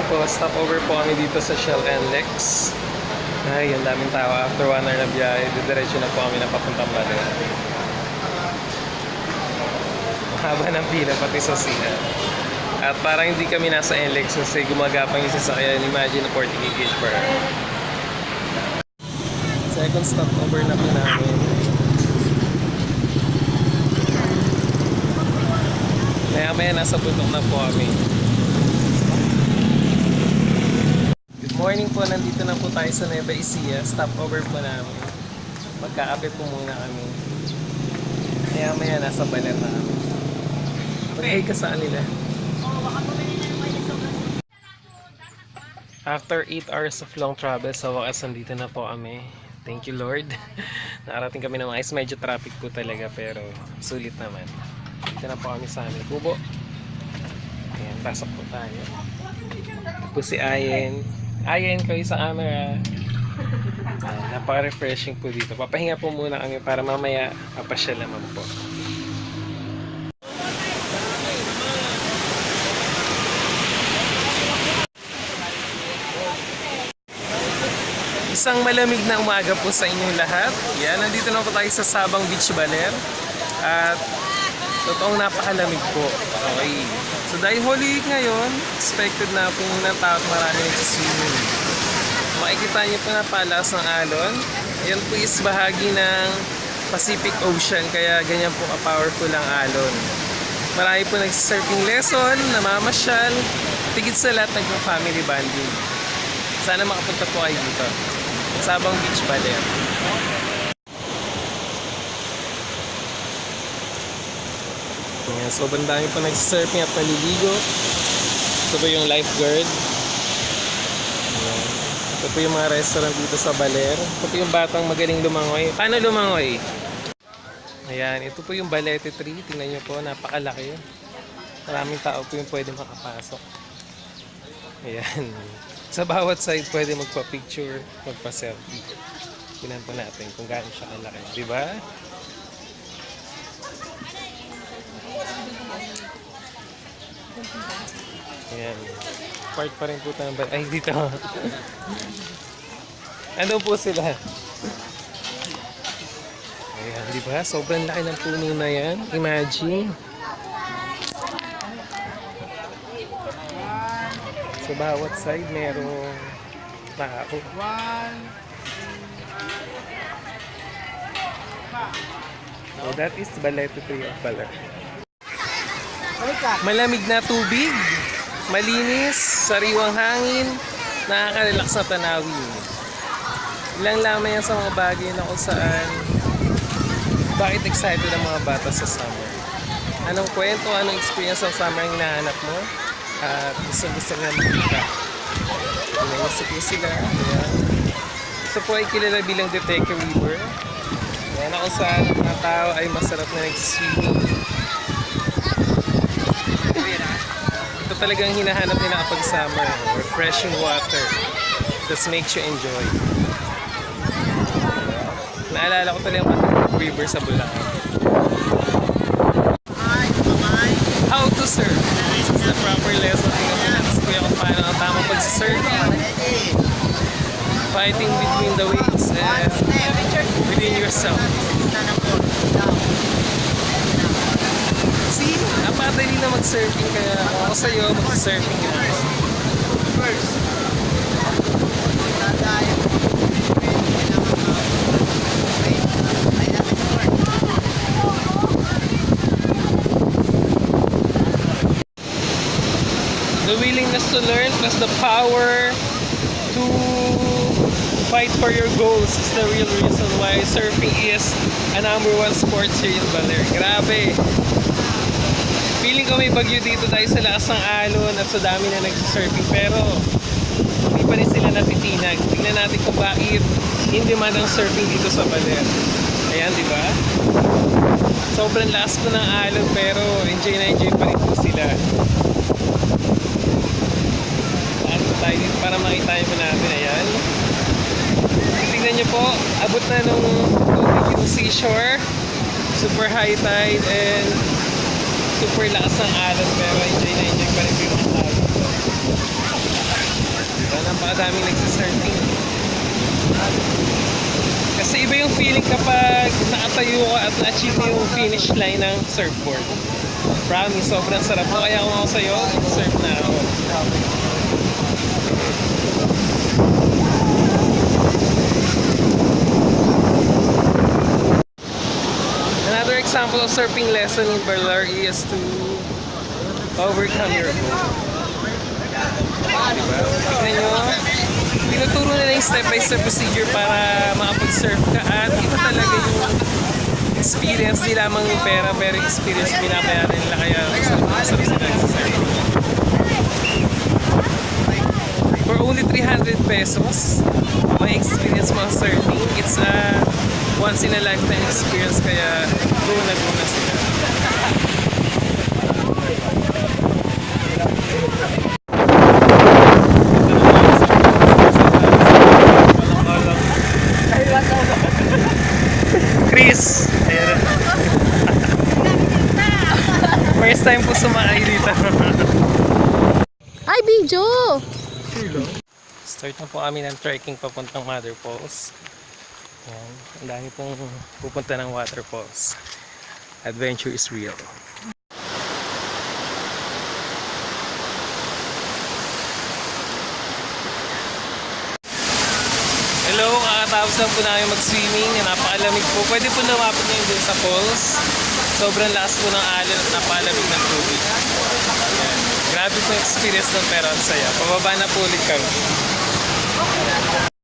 po, stopover po kami dito sa Shell and Lex. Ay, ang daming tao. After 1 hour na biyahe, didiretso na po kami na papuntang Baler. Mahaba ng pila pati sa CR. At parang hindi kami nasa NLEX kasi gumagapang yung sasakyan. Imagine 40 km per hour. Second stopover na po namin. Maya nasa bundok na po kami. Good morning po, nandito na po tayo sa Nueva Ecija. Stopover po namin. Magkakape po muna kami. Maya nasa Baler na kami. Pag-ay ka sa kanila. After 8 hours of long travel, sa wakas nandito na po kami. Thank you Lord. Nakarating kami ng ayos. Medyo traffic po talaga pero sulit naman. Dito na po kami sa aming kubo. Ayan, pasok po tayo. Ito po si Ayen. Ayen kayo sa camera. Napaka-refreshing po dito. Papahinga po muna kami para mamaya papasyal naman po. Isang malamig na umaga po sa inyong lahat. Yan, nandito na po tayo sa Sabang Beach, Baler. At totoong napakalamig po. Okay. So dahil Holy Week ngayon, expected na po ng tao at marami nagsiswimming. Makikita niyo po na palas ng alon. Yan po is bahagi ng Pacific Ocean, kaya ganyan po ka-powerful ang alon. Marami po nagsisurfing lesson, namamasyal, tigit sa lahat nag-family bonding. Sana makapunta po kayo dito. Sabang Beach, Baler. Ayan, sobrang dami po nagsisurfing at naliligo. Ito po yung lifeguard. Ayan. Ito po yung mga restaurant dito sa Baler. Ito po yung batang magaling lumangoy. Paano lumangoy? Ayan, ito po yung balete tree. Tingnan nyo po, napakalaki. Maraming tao po yung pwede makapasok. Ayan. Sa bawat side pwede magpa-picture, magpa-selfie. Tingnan po natin kung gaano siya kalaki. Diba? Ayan. Part pa rin po tayo. Ay, dito. Ano po sila? Ayan, diba? Sobrang laki ng puno na yan. Imagine. Sa bawat side, merong tao. So that is Balete Tree of Baler. Malamig na tubig, malinis, sariwang hangin, nakaka-relax na tanawin. Ilang lamang yan sa mga bagay na kung saan bakit excited ang mga bata sa summer. Anong kwento, anong experience ng summer ang hinahanap mo? At gusto nga makita. Naisip ko sila. Ayan. Ito po ay kilala bilang Detective River. Ayan, kung saan ang mga tao ay masarap na nagsiswimming. Ito talagang hinahanap nila kapag summer. Refreshing water. That makes you enjoy. Naalala ko talagang Detective River sa Bulacan. How to surf. This is the proper lesson. Tingnan mo natin kuya kung paano ang tamang pagsisurfing. Fighting between the waves and within yourself. See, napakadali na mag-surfing kaya kung ako sa'yo, mag-surfing ka. First. The willingness to learn plus the power to fight for your goals is the real reason why surfing is a #1 sport here in Baler. Grabe! Feeling ko may bagyo dito dahil sa lakas ng alon at sa dami na nagsisurfing pero hindi pa rin sila natitinag. Tingnan natin kung bakit hindi man ang surfing dito sa Baler. Ayan, di ba? Sobrang lakas po ng alon pero enjoy na enjoy pa rin po sila. Tayo dito para makita nyo natin. Ayan. Tingnan nyo po, abot na nung tubig yung seashore. Super high tide and super lakas ng alon pero enjoy na enjoy pa rin yung mga tao. madaming nagsisurfing. Kasi iba yung feeling kapag nakatayo ka at na-achieve mo yung finish line ng surfboard. Promise, sobrang sarap. Kaya kung ako sa'yo, surf na ako. Another example of surfing lesson in Baler is to overcome your goal. Diba? Tignan nyo, tinuturo nila yung step-by-step procedure para makapag-surf ka at iba talaga yung experience, di lamang yung pera pero yung experience binabayaran nila kaya masarap sila nagsasurf. For only 300 pesos, may experience mo surfing. It's a once in a lifetime experience kaya go na sila. Chris! Ayan. First time po sumakay dito. Ay, video! Start na po kami ng trekking papuntang Mother Falls. Ayan. Ang dami pong pupunta ng waterfalls. Adventure is real. Hello, kakatapos lang po namin mag-swimming. Napakalamig po. Pwede po lumapit ngayon dun sa falls. Sobrang lakas po ng alon at napakalamig ng tubig. Ayan. Grabe po yung experience ng pero ang saya. Pababa na po ulit kami.